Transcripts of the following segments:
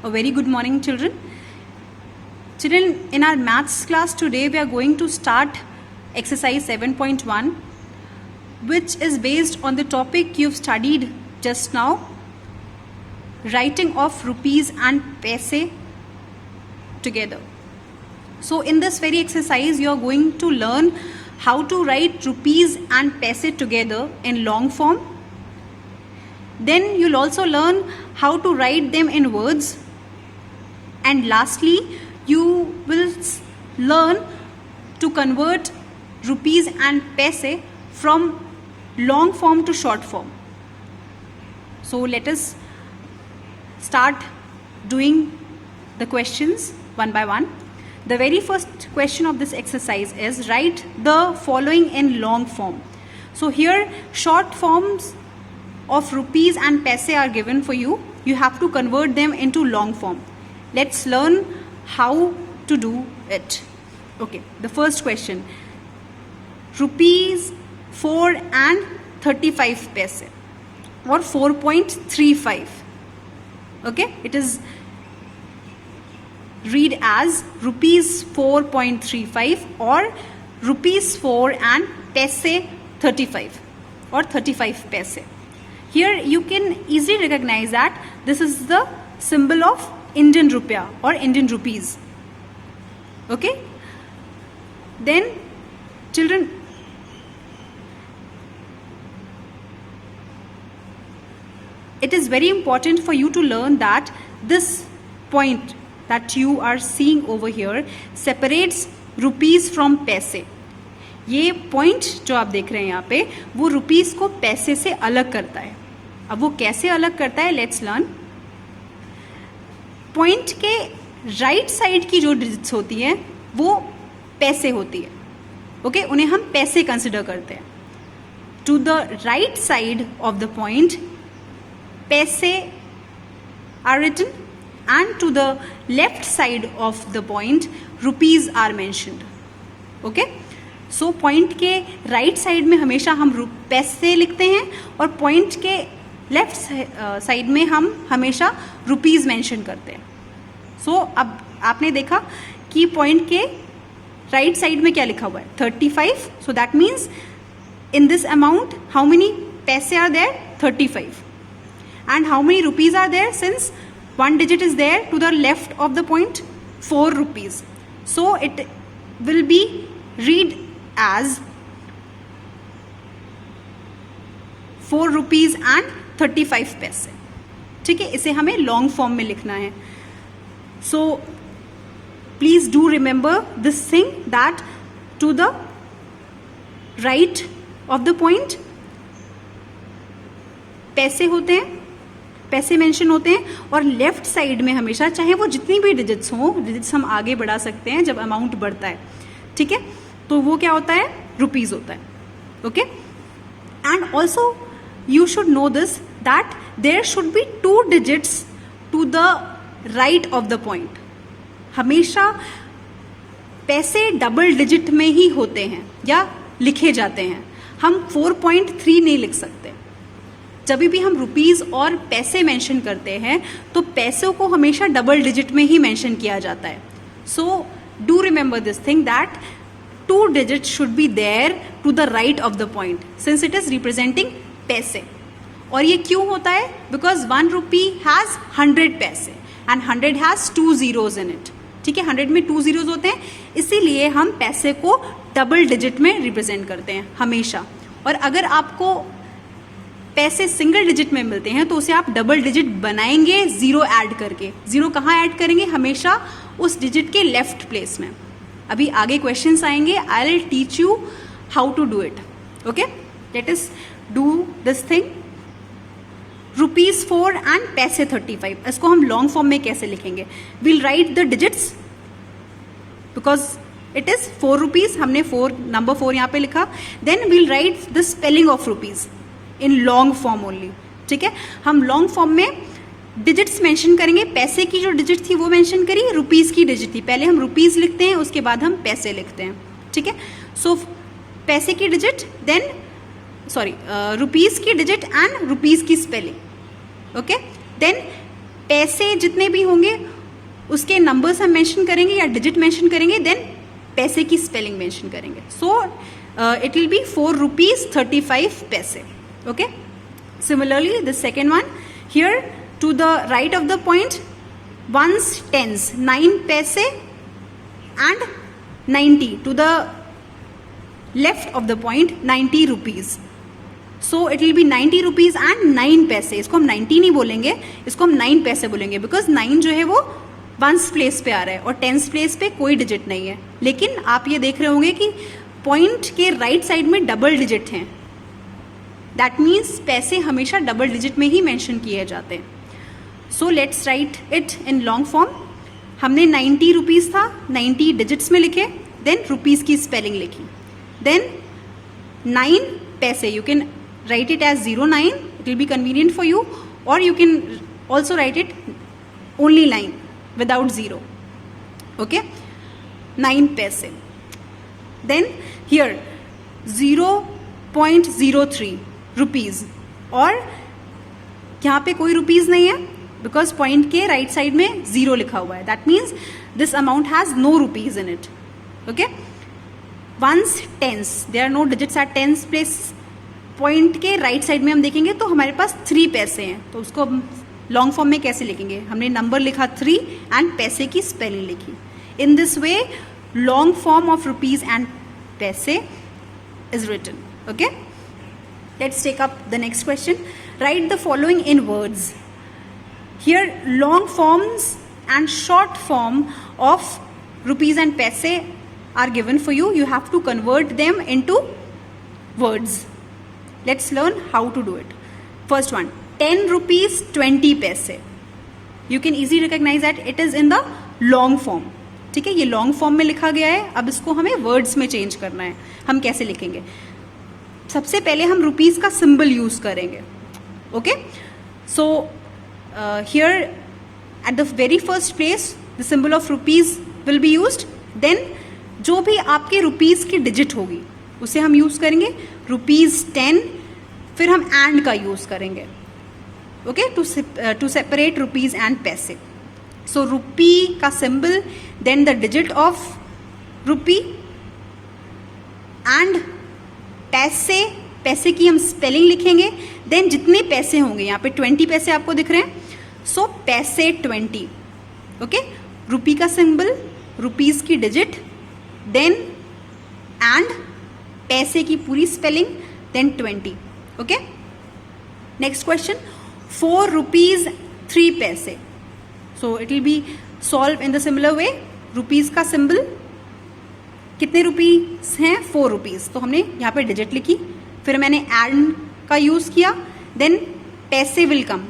A very good morning, children. Children, in our maths class today, we are going to start exercise 7.1, which is based on the topic you've studied just now, writing of rupees and paise together. So in this very exercise, you are going to learn how to write rupees and paise together in long form. Then you'll also learn how to write them in words. And lastly, you will learn to convert rupees and paise from long form to short form. So let us start doing the questions one by one. The very first question of this exercise is write the following in long form. So here short forms of rupees and paise are given for you. You have to convert them into long form. Let's learn how to do it. Okay, the first question. Rupees 4 and 35 paise or 4.35. Okay, it is read as rupees 4.35 or rupees 4 and paise 35 or 35 paise. Here you can easily recognize that this is the symbol of Indian rupiah or Indian rupees. Okay? Then children, it is very important for you to learn that this point that you are seeing over here separates rupees from paise. ये point जो आप देख रहे हैं यहाँ पे वो rupees को पैसे से अलग करता है. अब वो कैसे अलग करता है, लेट्स लर्न. पॉइंट के राइट साइड की जो डिजिट्स होती हैं वो पैसे होती है. ओके, उन्हें हम पैसे कंसिडर करते हैं. To the right side of the point paise are written and to the left side of the point rupees are mentioned. Okay, so point के right side में हमेशा हम पैसे लिखते हैं और point के left side में हम हमेशा rupees mention करते हैं. So अब आपने देखा कि point के right side में क्या लिखा हुआ है, 35. So that means in this amount how many paise are there, 35. And how many rupees are there, since one digit is there to the left of the point, 4 rupees. So it will be read as 4 rupees and 35 paise. ठीक है, इसे हमें long form में लिखना है. So please do remember this thing that to the right of the point पैसे होते हैं, पैसे मेंशन होते हैं, और लेफ्ट साइड में हमेशा चाहे वो जितनी भी डिजिट्स हों, डिजिट्स हम आगे बढ़ा सकते हैं जब अमाउंट बढ़ता है. ठीक है, तो वो क्या होता है, रुपीज होता है. Okay, and also you should know this that there should be 2 digits to the right of the point. हमेशा पैसे डबल डिजिट में ही होते हैं या लिखे जाते हैं. हम 4.3 नहीं लिख सकते. जब भी हम रुपीस और पैसे मेंशन करते हैं तो पैसों को हमेशा डबल डिजिट में ही मेंशन किया जाता है. So do remember this thing that 2 digits should be there to the right of the point since it is representing paise. और ये क्यों होता है, बिकॉज 1 rupee हैज 100 पैसे and 100 has 2 zeros in it. ठीक है, 100 में 2 zeros होते हैं, इसीलिए हम पैसे को डबल डिजिट में रिप्रेजेंट करते हैं हमेशा. और अगर आपको पैसे सिंगल डिजिट में मिलते हैं तो उसे आप डबल डिजिट बनाएंगे जीरो ऐड करके. जीरो कहाँ ऐड करेंगे, हमेशा उस डिजिट के लेफ्ट प्लेस में. अभी आगे क्वेश्चंस आएंगे, I will teach you how to do it. Okay, let us do this thing. Rupees 4 and paise 35, इसको हम लॉन्ग फॉर्म में कैसे लिखेंगे, will write the digits because it is 4 rupees. हमने नंबर 4 यहाँ पे लिखा. Then will write the spelling of rupees in long form only. ठीक है, हम लॉन्ग फॉर्म में डिजिट्स मेंशन करेंगे. पैसे की जो डिजिट थी वो मेंशन करी, रुपीस की डिजिट थी. पहले हम रुपीस लिखते हैं, उसके बाद हम पैसे लिखते हैं. ठीक है, सो पैसे की डिजिट, देन रुपीस की डिजिट एंड रुपीस की स्पेलिंग. ओके, देन पैसे जितने भी होंगे उसके नंबर्स हम मेंशन करेंगे या डिजिट मेंशन करेंगे, देन पैसे की स्पेलिंग मेंशन करेंगे. सो it will B 4 rupees 35 paise. Okay. Similarly, the second one, here to the right of the point, ones, tens, 9 paise and 90. To the left of the point, 90 rupees. So it will be 90 rupees and 9 paise. इसको हम 90 नहीं बोलेंगे, इसको हम 9 पैसे बोलेंगे, because 9 जो है वो वंस प्लेस पे आ रहा है और टेंस प्लेस पे कोई डिजिट नहीं है. लेकिन आप ये देख रहे होंगे कि पॉइंट के राइट साइड में डबल डिजिट हैं. दैट मीन्स पैसे हमेशा डबल डिजिट में ही मेंशन किए जाते हैं. So let's write it in long form. हमने 90 रुपीज़ था, 90 डिजिट्स में लिखे, देन रुपीज़ की स्पेलिंग लिखी, देन 9 पैसे. You can write it as 09, it will be convenient for you, or you can also write it only line without 0. Okay, 9 paise. Then here 0.03 rupees, और यहाँ पे कोई रुपीज़ नहीं है बिकॉज पॉइंट के राइट साइड में 0 लिखा हुआ है. That means this amount has no rupees in it. Okay, ones, tens, there are no digits at tens place. Point के राइट साइड में हम देखेंगे तो हमारे पास 3 पैसे हैं, तो उसको हम लॉन्ग फॉर्म में कैसे लिखेंगे? हमने नंबर लिखा 3 एंड पैसे की स्पेलिंग लिखी. In this way long form of rupees and paise is written. Okay, let's take up the next question. Write the following in words. Here long forms and short form of rupees and paise are given for you. You have to convert them into words. Let's learn how to do it. First one, 10 rupees 20 paise. You can easily recognize that it is in the long form. ठीक है, ये long form में लिखा गया है. अब इसको हमें वर्ड्स में चेंज करना है. हम कैसे लिखेंगे? सबसे पहले हम रुपीज़ का सिंबल यूज करेंगे. Okay, so here at the very first place the symbol of rupees will be used. Then जो भी आपके रुपीज़ की डिजिट होगी उसे हम यूज़ करेंगे. रुपीज़ 10, फिर हम एंड का यूज़ करेंगे. Okay, to separate rupees and paise. So rupee का symbol, then the digit of rupee and paise. पैसे की हम स्पेलिंग लिखेंगे. देन जितने पैसे होंगे, यहाँ पे 20 पैसे आपको दिख रहे हैं, सो पैसे 20. ओके, रुपी का सिंबल, रुपीज़ की डिजिट, देन एंड पैसे की पूरी spelling, then 20. Okay, next question. 4 rupees 3 paise. So it will be solve in the similar way. Rupees का सिंबल, कितने रुपीज़ हैं? 4 rupees. तो हमने यहाँ पे डिजिट लिखी, फिर मैंने एंड का यूज़ किया, देन पैसे विल कम.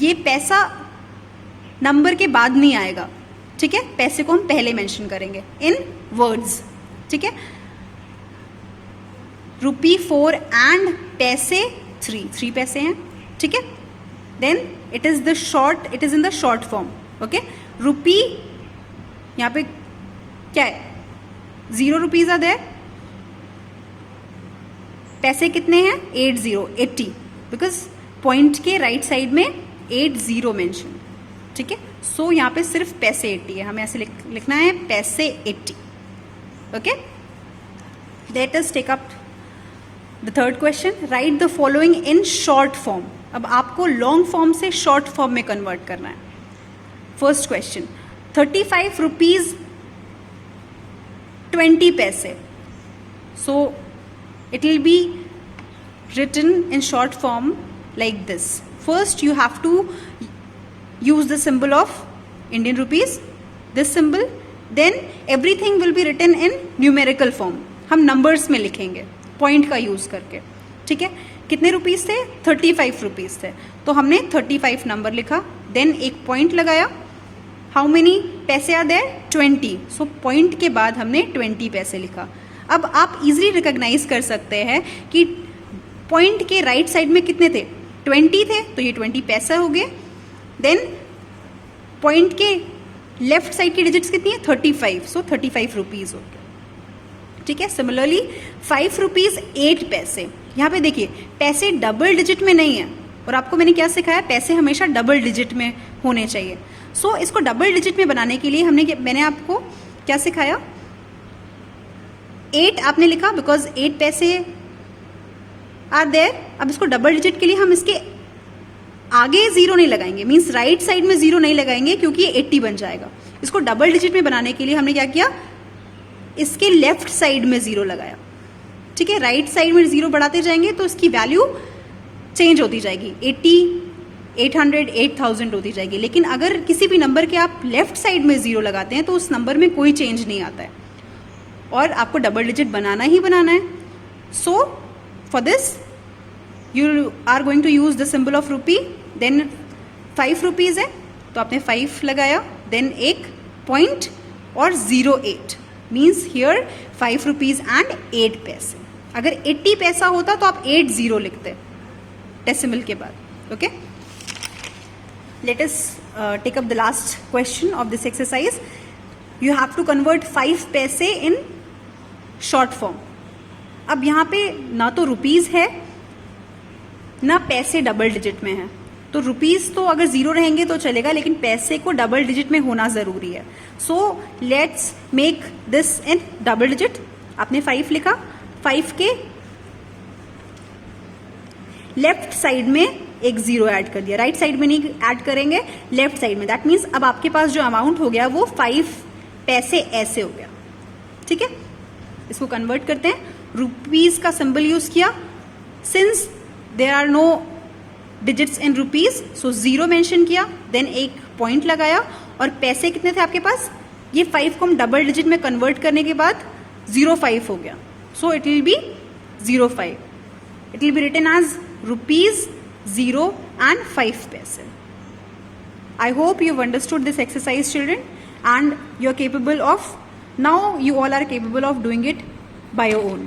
ये पैसा नंबर के बाद नहीं आएगा. ठीक है, पैसे को हम पहले मेंशन करेंगे इन वर्ड्स. ठीक है, रुपी 4 एंड पैसे 3 पैसे हैं. ठीक है, then it is in the short form. Okay, rupee, यहाँ पे क्या है? 0 rupees आर देयर. पैसे कितने हैं? 80, बिकॉज पॉइंट के राइट साइड में 80 मेंशन. ठीक है, सो यहाँ पे सिर्फ पैसे 80 है. हमें ऐसे लिखना है पैसे 80. Okay, let us take up the third question. Write the following in short form. अब आपको लॉन्ग फॉर्म से शॉर्ट फॉर्म में कन्वर्ट करना है. First question, 35 rupees 20 paise. So it will be written in short form like this. First you have to use the symbol of Indian rupees, this symbol, then everything will be written in numerical form. हम numbers में लिखेंगे point का use करके. ठीक है, कितने rupees थे? 35 rupees थे, तो हमने 35 नंबर लिखा, देन एक पॉइंट लगाया. हाउ मेनी पैसे आर देयर? 20. सो पॉइंट के बाद हमने 20 पैसे लिखा. अब आप इजीली रिकॉग्नाइज कर सकते हैं कि पॉइंट के राइट साइड में कितने थे? 20 थे, तो ये 20 पैसे हो गए. देन पॉइंट के लेफ्ट साइड की डिजिट्स कितनी है? 35. सो 35 रुपीज़ हो गए. ठीक है, सिमिलरली 5 rupees 8 paise. यहाँ पे देखिए पैसे डबल डिजिट में नहीं है, और आपको मैंने क्या सिखाया, पैसे हमेशा डबल डिजिट में होने चाहिए। सो इसको डबल डिजिट में बनाने के लिए मैंने आपको क्या सिखाया, 8 आपने लिखा बिकॉज 8 पैसे आर देयर। अब इसको डबल डिजिट के लिए हम इसके आगे जीरो नहीं लगाएंगे, मीन्स राइट साइड में जीरो नहीं लगाएंगे क्योंकि ये 80 बन जाएगा। इसको डबल डिजिट में बनाने के लिए हमने क्या किया, इसके लेफ्ट साइड में जीरो लगाया। ठीक है, राइट साइड में जीरो बढ़ाते जाएंगे तो इसकी वैल्यू चेंज होती जाएगी, 80, 800, 8000 होती जाएगी। लेकिन अगर किसी भी नंबर के आप लेफ्ट साइड में जीरो लगाते हैं तो उस नंबर में कोई चेंज नहीं आता है और आपको डबल डिजिट बनाना ही बनाना है। So for this you are going to use the symbol of rupee. Then 5 rupees है तो आपने 5 लगाया, देन एक पॉइंट और 08 मीन्स हियर 5 रुपीज एंड 8 पैसे। अगर 80 पैसा होता तो आप 80 लिखते डेसिमल के बाद। Okay, let us take up the last question of this exercise. You have to convert 5 paise in short form. अब यहाँ पे ना तो रुपीज है ना पैसे डबल डिजिट में है, तो रुपीज तो अगर 0 रहेंगे तो चलेगा, लेकिन पैसे को डबल डिजिट में होना जरूरी है। So let's make this in double digit. आपने 5 लिखा, 5 के लेफ्ट साइड में एक 0 ऐड कर दिया, राइट साइड में नहीं ऐड करेंगे, लेफ्ट साइड में। दैट मीन्स अब आपके पास जो अमाउंट हो गया वो 5 पैसे ऐसे हो गया। ठीक है, इसको कन्वर्ट करते हैं। रुपीज का सिंबल यूज किया, since there are no digits in rupees so 0 mention किया, देन एक पॉइंट लगाया और पैसे कितने थे आपके पास, ये 5 को हम डबल डिजिट में कन्वर्ट करने के बाद 05 हो गया। So it will be 05, it will be written as rupees 0 and 5 paise. I hope you've understood this exercise, children, and you're capable of, now you all are capable of doing it by your own.